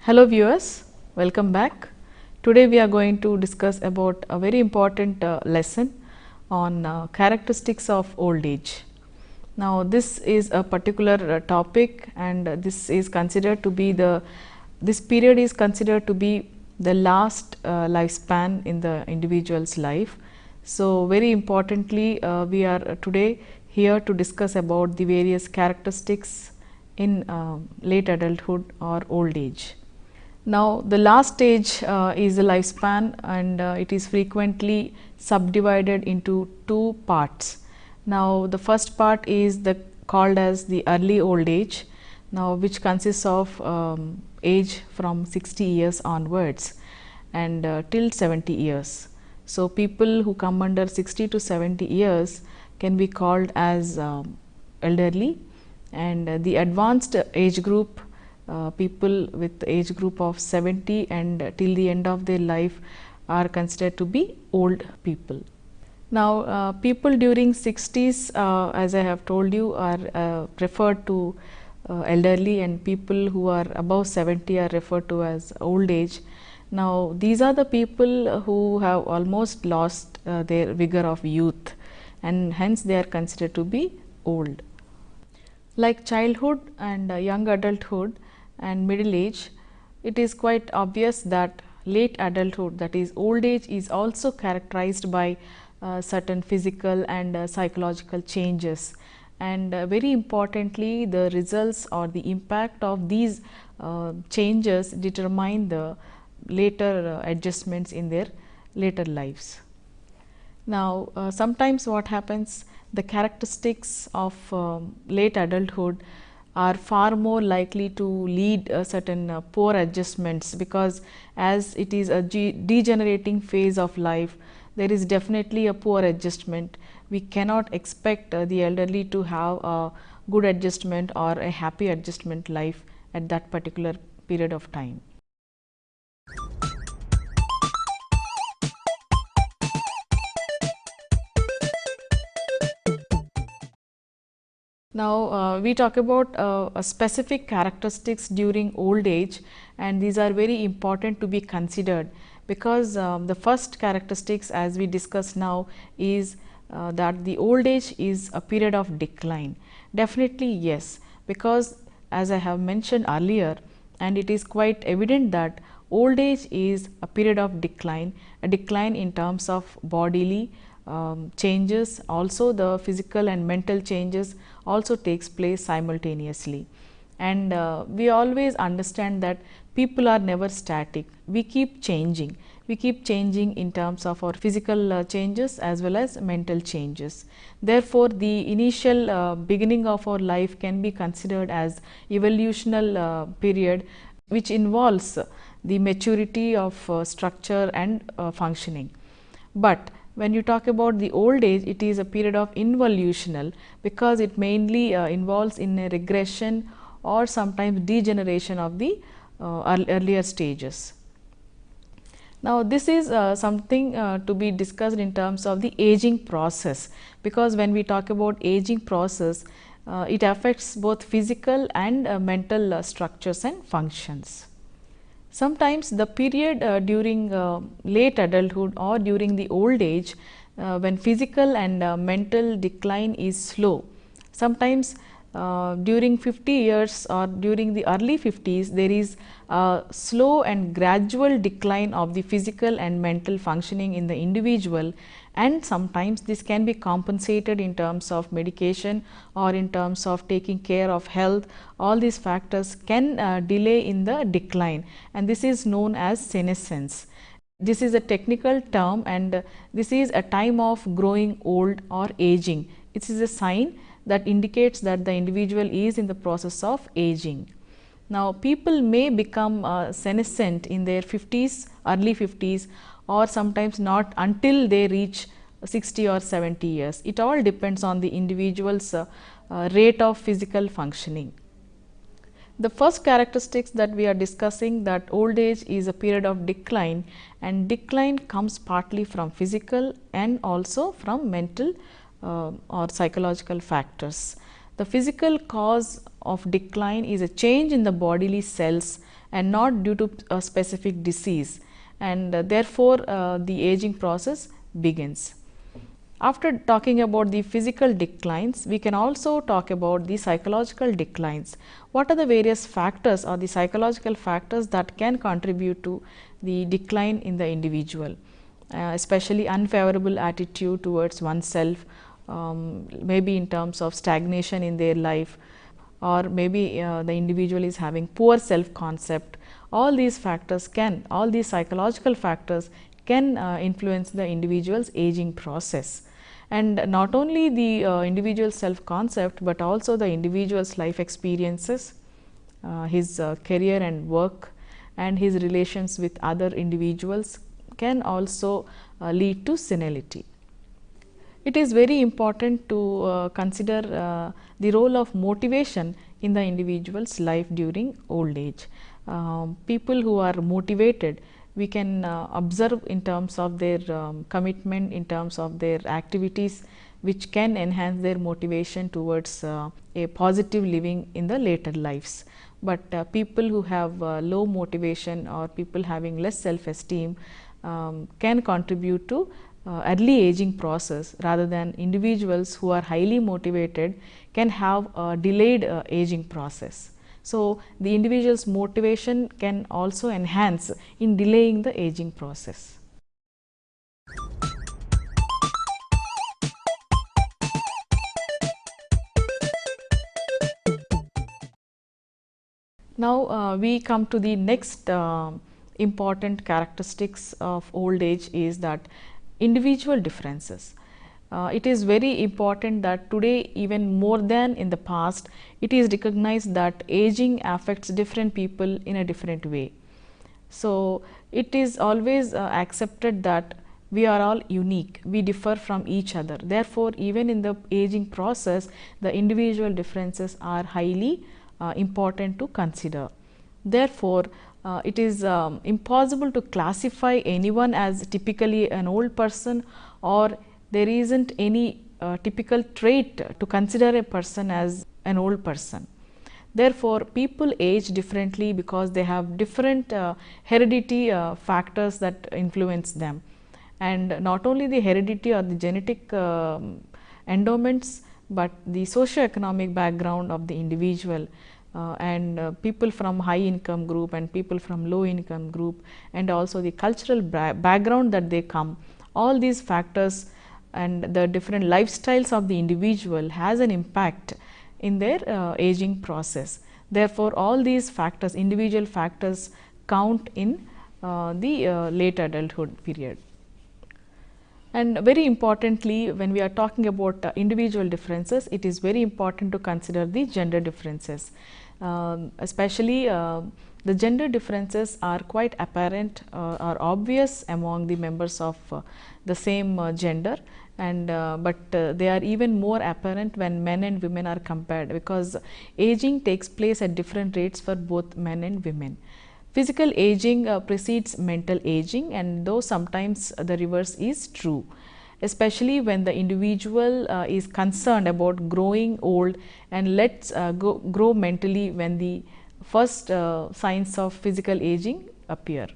Hello viewers, welcome back. Today we are going to discuss about a very important lesson on characteristics of old age. Now this is a particular topic, and this is considered to be this period is considered to be the last lifespan in the individual's life. So very importantly, we are today here to discuss about the various characteristics in late adulthood or old age. Now the last stage is the lifespan, and it is frequently subdivided into two parts. Now the first part is called as the early old age, now which consists of age from 60 years onwards and till 70 years. So people who come under 60 to 70 years can be called as elderly, and the advanced age group, people with age group of 70 and till the end of their life, are considered to be old people. Now people during 60s, as I have told you, are referred to elderly, and people who are above 70 are referred to as old age. Now these are the people who have almost lost their vigor of youth, and hence they are considered to be old. Like childhood and young adulthood and middle age, it is quite obvious that late adulthood, that is old age, is also characterized by certain physical and psychological changes, and very importantly, the results or the impact of these changes determine the later adjustments in their later lives. Now sometimes what happens, the characteristics of late adulthood are far more likely to lead certain poor adjustments, because as it is a degenerating phase of life, there is definitely a poor adjustment. We cannot expect the elderly to have a good adjustment or a happy adjustment life at that particular period of time. Now we talk about specific characteristics during old age, and these are very important to be considered, because the first characteristics, as we discuss now, is that the old age is a period of decline. Definitely yes, because as I have mentioned earlier, and it is quite evident that old age is a period of decline, a decline in terms of bodily changes, also the physical and mental changes also takes place simultaneously. And we always understand that people are never static, we keep changing in terms of our physical changes as well as mental changes. Therefore the initial beginning of our life can be considered as evolutional period, which involves the maturity of structure and functioning. But when you talk about the old age, it is a period of involutional, because it mainly involves in a regression or sometimes degeneration of the earlier stages. Now this is something to be discussed in terms of the aging process, because when we talk about aging process, it affects both physical and mental structures and functions. Sometimes the period during late adulthood or during the old age, when physical and mental decline is slow, sometimes during 50 years or during the early 50s, there is a slow and gradual decline of the physical and mental functioning in the individual, and sometimes this can be compensated in terms of medication or in terms of taking care of health. All these factors can delay in the decline, and this is known as senescence. This is a technical term, and this is a time of growing old or aging. It is a sign that indicates that the individual is in the process of aging. Now people may become senescent in their 50s, early 50s, or sometimes not until they reach 60 or 70 years. It all depends on the individual's rate of physical functioning. The first characteristics that we are discussing, that old age is a period of decline, and decline comes partly from physical and also from mental or psychological factors. The physical cause of decline is a change in the bodily cells and not due to a specific disease, and therefore the aging process begins. After talking about the physical declines, we can also talk about the psychological declines. What are the various factors or the psychological factors that can contribute to the decline in the individual, especially unfavorable attitude towards oneself, maybe in terms of stagnation in their life, or maybe the individual is having poor self concept. All these psychological factors can influence the individual's aging process. And not only the individual self concept, but also the individual's life experiences, his career and work, and his relations with other individuals can also lead to senility. It is very important to consider the role of motivation in the individual's life during old age. People who are motivated, we can observe in terms of their commitment, in terms of their activities, which can enhance their motivation towards a positive living in the later lives. But people who have low motivation or people having less self-esteem can contribute to early aging process, rather than individuals who are highly motivated can have a delayed aging process. So, the individual's motivation can also enhance in delaying the aging process. Now, we come to the next important characteristics of old age is that individual differences. It is very important that today, even more than in the past, it is recognized that aging affects different people in a different way. So, it is always accepted that we are all unique, we differ from each other. Therefore, even in the aging process, the individual differences are highly important to consider. Therefore, it is impossible to classify anyone as typically an old person, or there isn't any typical trait to consider a person as an old person. Therefore, people age differently because they have different heredity factors that influence them, and not only the heredity or the genetic endowments, but the socio-economic background of the individual. People from high income group and people from low income group, and also the cultural background that they come, all these factors and the different lifestyles of the individual has an impact in their aging process. Therefore, all these factors, individual factors, count in the late adulthood period. And very importantly, when we are talking about individual differences, it is very important to consider the gender differences. Especially the gender differences are quite apparent or obvious among the members of the same gender, and but they are even more apparent when men and women are compared, because aging takes place at different rates for both men and women. Physical aging precedes mental aging, and though sometimes the reverse is true, especially when the individual is concerned about growing old and lets grow mentally when the first signs of physical aging appear.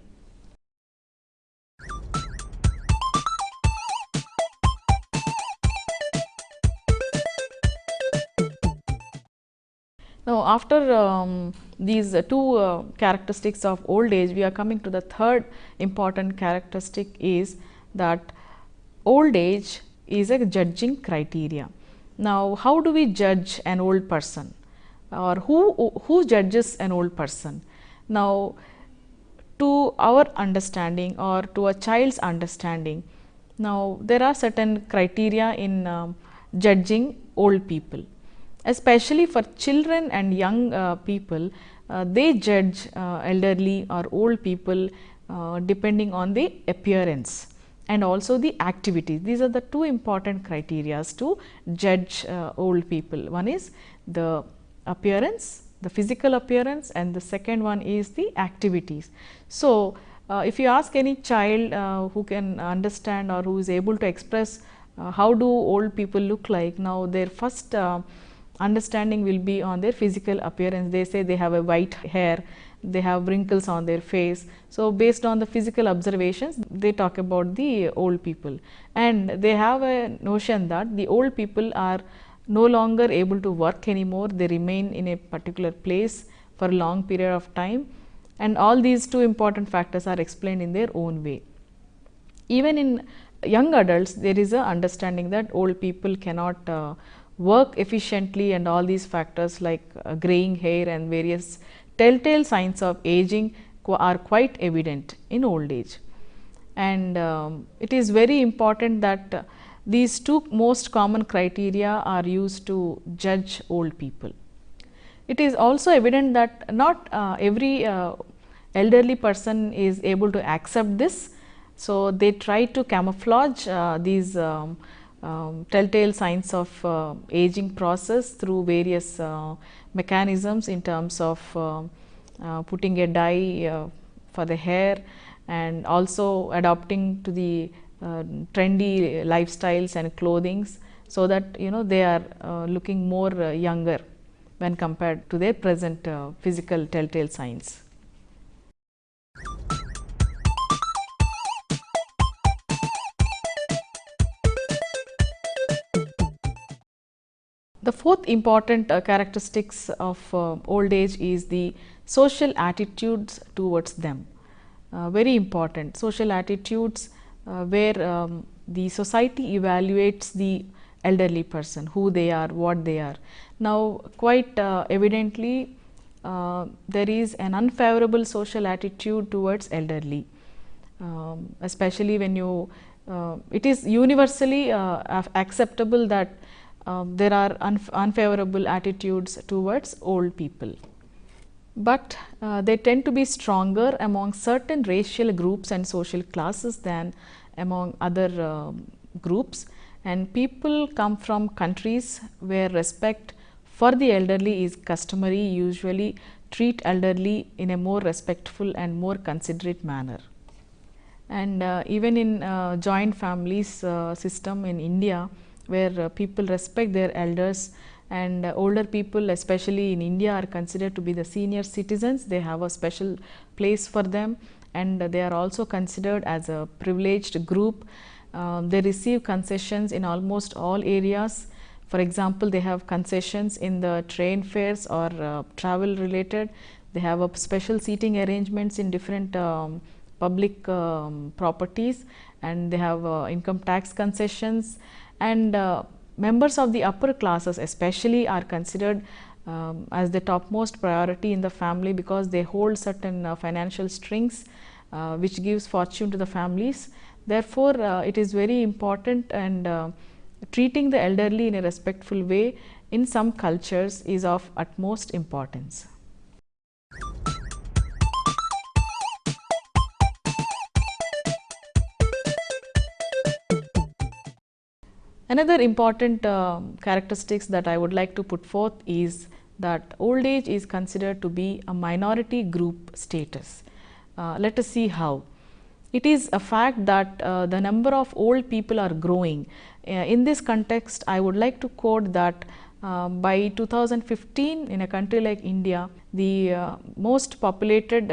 Now, after these two characteristics of old age, we are coming to the third important characteristic, is that old age is a judging criteria. Now, how do we judge an old person, or who judges an old person? Now, to our understanding or to a child's understanding, now there are certain criteria in judging old people. Especially for children and young people, they judge elderly or old people depending on the appearance and also the activities. These are the two important criteria to judge old people. One is the appearance, the physical appearance, and the second one is the activities. So, if you ask any child who can understand or who is able to express how do old people look like, now their first understanding will be on their physical appearance. They say they have a white hair, they have wrinkles on their face. So based on the physical observations, they talk about the old people, and they have a notion that the old people are no longer able to work anymore. They remain in a particular place for a long period of time, and all these two important factors are explained in their own way. Even in young adults, there is a understanding that old people cannot work efficiently, and all these factors like graying hair and various telltale signs of aging are quite evident in old age. And it is very important that these two most common criteria are used to judge old people. It is also evident that not every elderly person is able to accept this. So they try to camouflage these telltale signs of aging process through various mechanisms in terms of putting a dye for the hair, and also adopting to the trendy lifestyles and clothings, so that they are looking more younger when compared to their present physical telltale signs. The fourth important characteristics of old age is the social attitudes towards them. Very important social attitudes where the society evaluates the elderly person, who they are, what they are. Now quite evidently there is an unfavorable social attitude towards elderly, especially when you it is universally acceptable that there are unfavorable attitudes towards old people, but they tend to be stronger among certain racial groups and social classes than among other groups. And people come from countries where respect for the elderly is customary, usually treat elderly in a more respectful and more considerate manner. And even in joint families system in India, where people respect their elders, and older people especially in India are considered to be the senior citizens. They have a special place for them, and they are also considered as a privileged group. They receive concessions in almost all areas. For example, they have concessions in the train fares or travel related. They have a special seating arrangements in different public properties, and they have income tax concessions. And members of the upper classes especially are considered as the topmost priority in the family, because they hold certain financial strings which gives fortune to the families. Therefore, it is very important, and treating the elderly in a respectful way in some cultures is of utmost importance. Another important characteristics that I would like to put forth is that old age is considered to be a minority group status. Let us see how. It is a fact that the number of old people are growing. In this context, I would like to quote that by 2015, in a country like India, the most populated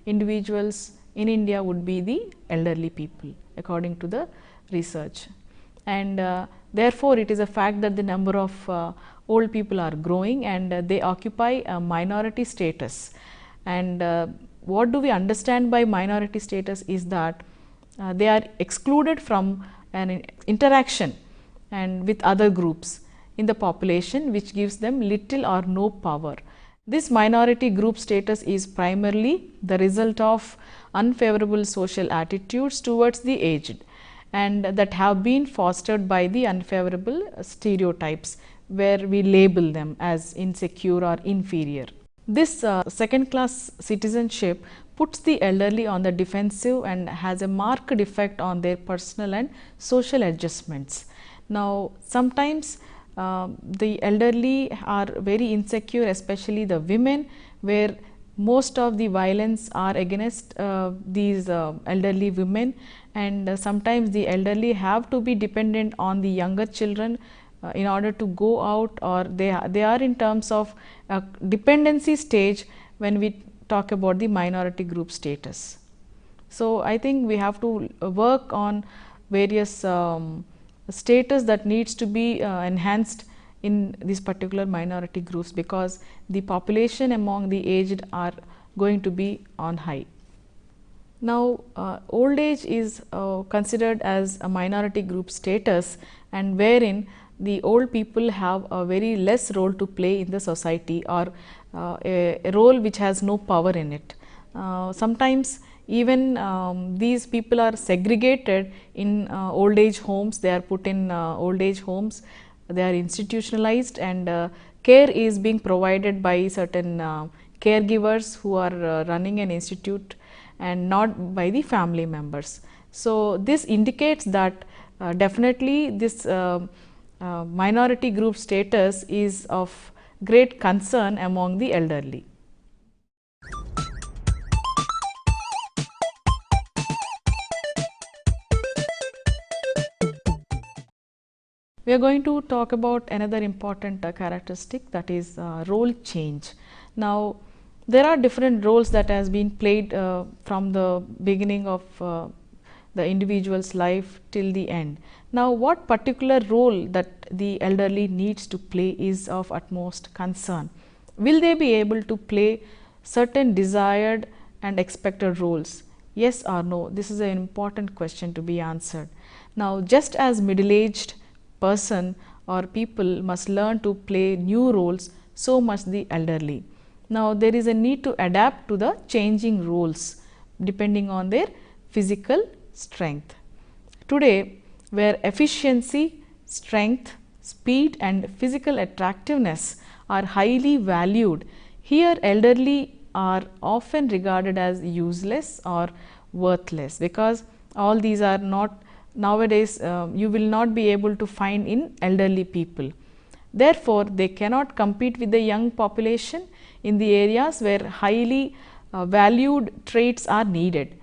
individuals in India would be the elderly people, according to the research. And therefore, it is a fact that the number of old people are growing, and they occupy a minority status. And what do we understand by minority status is that they are excluded from an interaction and with other groups in the population, which gives them little or no power. This minority group status is primarily the result of unfavorable social attitudes towards the aged, and that have been fostered by the unfavorable stereotypes, where we label them as insecure or inferior. This second class citizenship puts the elderly on the defensive and has a marked effect on their personal and social adjustments. Now, sometimes the elderly are very insecure, especially the women, where most of the violence are against these elderly women, and sometimes the elderly have to be dependent on the younger children in order to go out, or they are in terms of dependency stage when we talk about the minority group status. So, I think we have to work on various status that needs to be enhanced in these particular minority groups, because the population among the aged are going to be on high. Now, old age is considered as a minority group status, and wherein the old people have a very less role to play in the society, or a role which has no power in it. Sometimes even these people are segregated in old age homes, they are put in old age homes, they are institutionalized, and care is being provided by certain caregivers who are running an institute, and not by the family members. So, this indicates that definitely this minority group status is of great concern among the elderly. We are going to talk about another important characteristic, that is role change. Now, there are different roles that has been played from the beginning of the individual's life till the end. Now, what particular role that the elderly needs to play is of utmost concern. Will they be able to play certain desired and expected roles? Yes or no? This is an important question to be answered. Now, just as middle-aged person or people must learn to play new roles, so must the elderly. Now, there is a need to adapt to the changing roles depending on their physical strength. Today, where efficiency, strength, speed and physical attractiveness are highly valued, here elderly are often regarded as useless or worthless, because all these are not nowadays you will not be able to find in elderly people. Therefore, they cannot compete with the young population in the areas where highly valued traits are needed.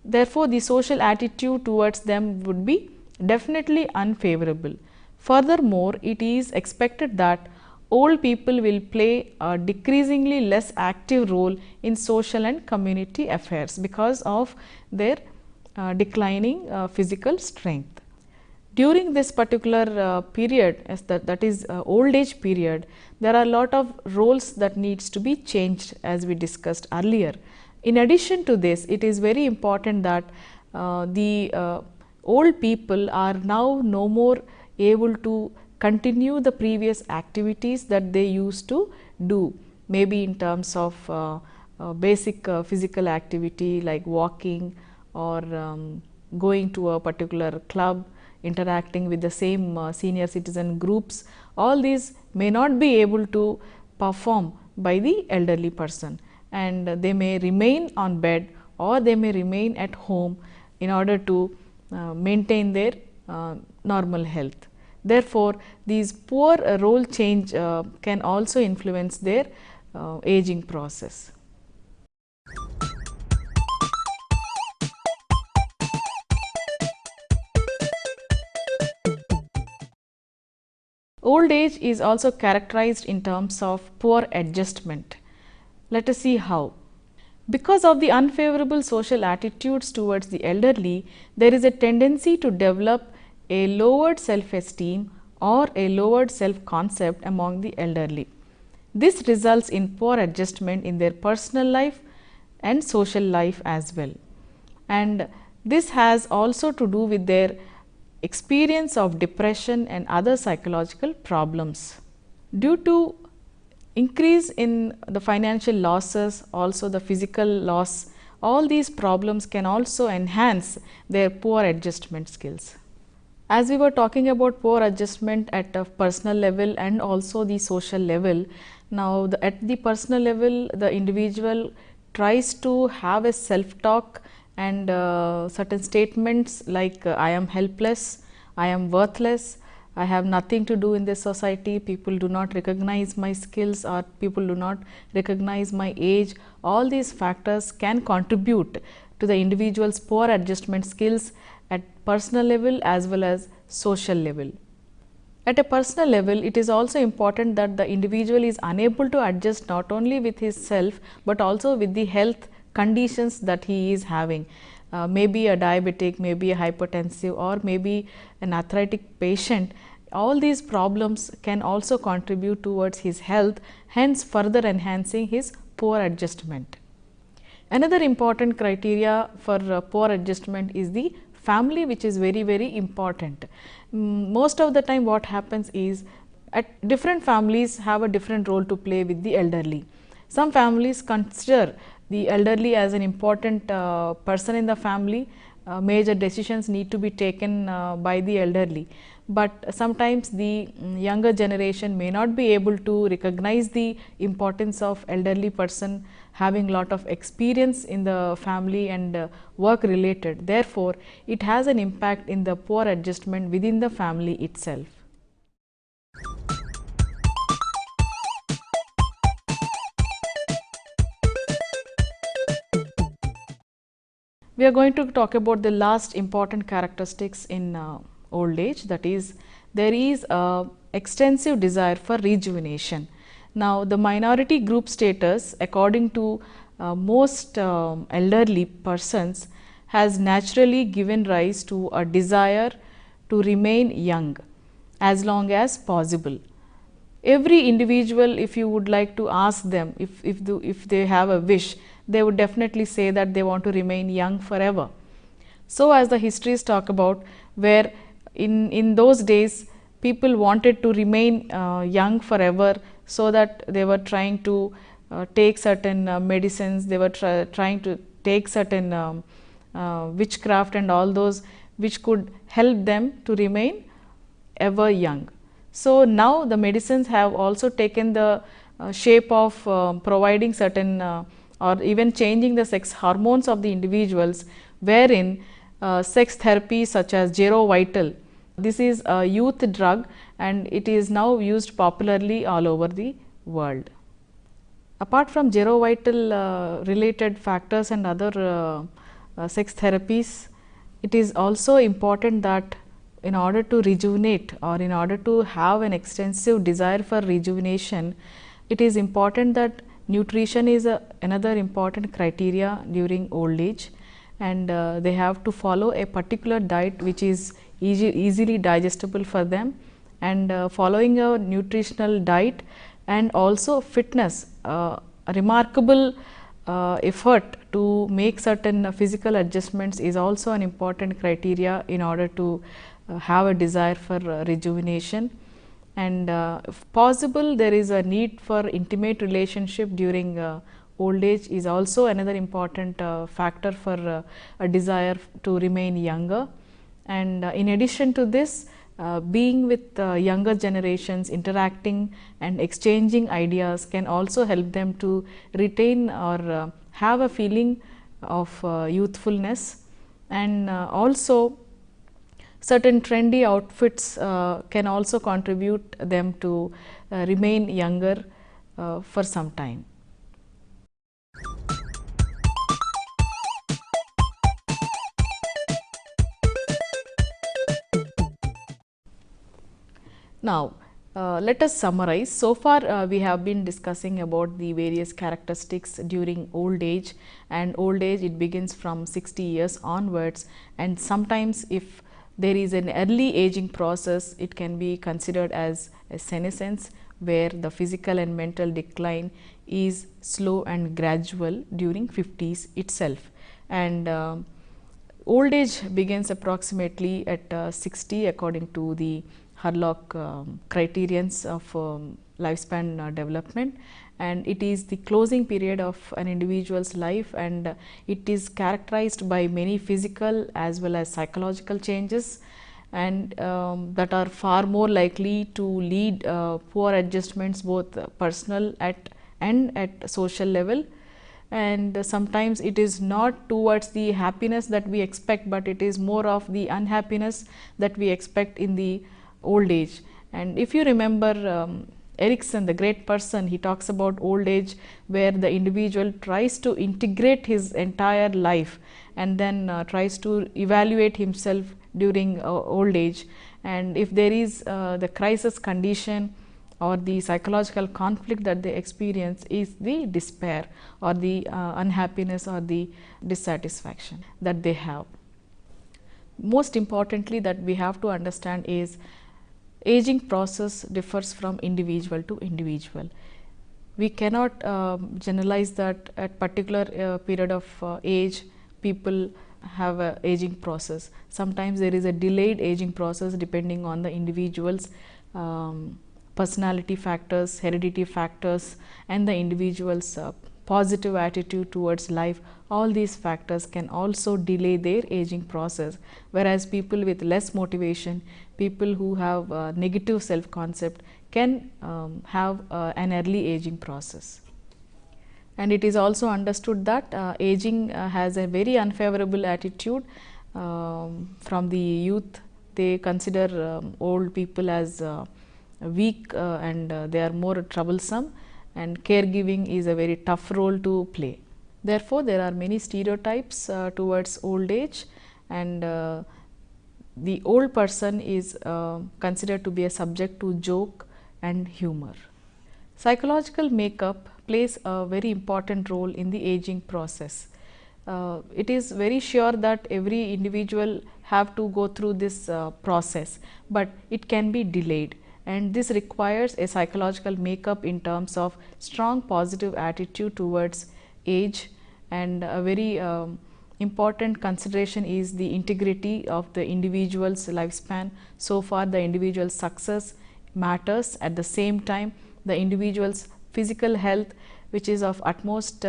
Therefore, the social attitude towards them would be definitely unfavorable. Furthermore, it is expected that old people will play a decreasingly less active role in social and community affairs because of their declining physical strength. During this particular period, as that is old age period, there are a lot of roles that needs to be changed, as we discussed earlier. In addition to this, it is very important that the old people are now no more able to continue the previous activities that they used to do, maybe in terms of basic physical activity like walking, or going to a particular club, interacting with the same senior citizen groups. All these may not be able to perform by the elderly person, and they may remain on bed or they may remain at home in order to maintain their normal health. Therefore, these poor role change can also influence their aging process. Old age is also characterized in terms of poor adjustment. Let us see how. Because of the unfavorable social attitudes towards the elderly, there is a tendency to develop a lowered self-esteem or a lowered self-concept among the elderly. This results in poor adjustment in their personal life and social life as well. And this has also to do with their experience of depression and other psychological problems. Due to increase in the financial losses, also the physical loss, all these problems can also enhance their poor adjustment skills. As we were talking about poor adjustment at a personal level and also the social level, now at the personal level, the individual tries to have a self-talk and certain statements like I am helpless, I am worthless, I have nothing to do in this society, people do not recognize my skills or people do not recognize my age. All these factors can contribute to the individual's poor adjustment skills at personal level as well as social level. At a personal level, it is also important that the individual is unable to adjust not only with his self, but also with the health conditions that he is having. Maybe a diabetic, maybe a hypertensive, or maybe an arthritic patient. All these problems can also contribute towards his health, hence further enhancing his poor adjustment. Another important criteria for poor adjustment is the family, which is very important. Most of the time what happens is, at different families have a different role to play with the elderly. Some families consider the elderly as an important person in the family. Major decisions need to be taken by the elderly, but sometimes the younger generation may not be able to recognize the importance of elderly person having lot of experience in the family and work related. Therefore, it has an impact in the poor adjustment within the family itself. We are going to talk about the last important characteristics in old age, that is, there is a extensive desire for rejuvenation. Now, the minority group status, according to most elderly persons, has naturally given rise to a desire to remain young as long as possible. Every individual, if you would like to ask them if they have a wish, they would definitely say that they want to remain young forever. So, as the histories talk about, where in those days people wanted to remain young forever, so that they were trying to take certain medicines, they were trying to take certain witchcraft and all those which could help them to remain ever young. So, now the medicines have also taken the shape of providing certain or even changing the sex hormones of the individuals, wherein sex therapy such as Gerovital, this is a youth drug and it is now used popularly all over the world. Apart from Gerovital related factors and other sex therapies, it is also important that in order to rejuvenate or in order to have an extensive desire for rejuvenation, it is important that nutrition is another important criteria during old age, and they have to follow a particular diet which is easily digestible for them, and following a nutritional diet and also fitness, a remarkable effort to make certain physical adjustments is also an important criteria in order to have a desire for rejuvenation. And if possible, there is a need for intimate relationship during old age is also another important factor for a desire to remain younger. And in addition to this, being with younger generations, interacting and exchanging ideas can also help them to retain or have a feeling of youthfulness. And also certain trendy outfits can also contribute them to remain younger for some time. Now, let us summarize. So far we have been discussing about the various characteristics during old age, and old age it begins from 60 years onwards, and sometimes if there is an early aging process, it can be considered as a senescence, where the physical and mental decline is slow and gradual during 50s itself. And old age begins approximately at 60 according to the Harlock criterions of lifespan development, and it is the closing period of an individual's life, and it is characterized by many physical as well as psychological changes, and that are far more likely to lead poor adjustments, both personal and at social level. And sometimes it is not towards the happiness that we expect, but it is more of the unhappiness that we expect in the old age. And if you remember Erikson, the great person, he talks about old age, where the individual tries to integrate his entire life and then tries to evaluate himself during old age, and if there is the crisis condition or the psychological conflict that they experience is the despair or the unhappiness or the dissatisfaction that they have. Most importantly, that we have to understand is aging process differs from individual to individual. We cannot generalize that at particular period of age people have a aging process. Sometimes there is a delayed aging process depending on the individual's personality factors, heredity factors, and the individual's positive attitude towards life. All these factors can also delay their aging process, whereas people with less motivation, people who have negative self concept can have an early aging process. And it is also understood that aging has a very unfavorable attitude from the youth. They consider old people as weak and they are more troublesome, and caregiving is a very tough role to play. Therefore, there are many stereotypes towards old age, and the old person is considered to be a subject to joke and humor. Psychological makeup plays a very important role in the aging process. It is very sure that every individual have to go through this process, but it can be delayed, and this requires a psychological makeup in terms of strong positive attitude towards age, and a very important consideration is the integrity of the individual's lifespan. So far the individual's success matters, at the same time the individual's physical health, which is of utmost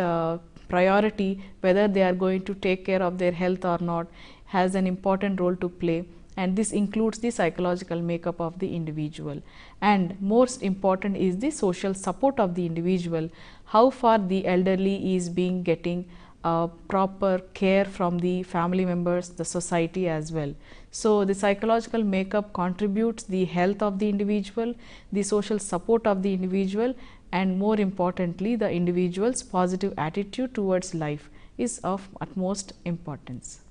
priority, whether they are going to take care of their health or not, has an important role to play, and this includes the psychological makeup of the individual. And most important is the social support of the individual, how far the elderly is being getting proper care from the family members, the society as well. So, the psychological makeup contributes the health of the individual, the social support of the individual, and more importantly the individual's positive attitude towards life is of utmost importance.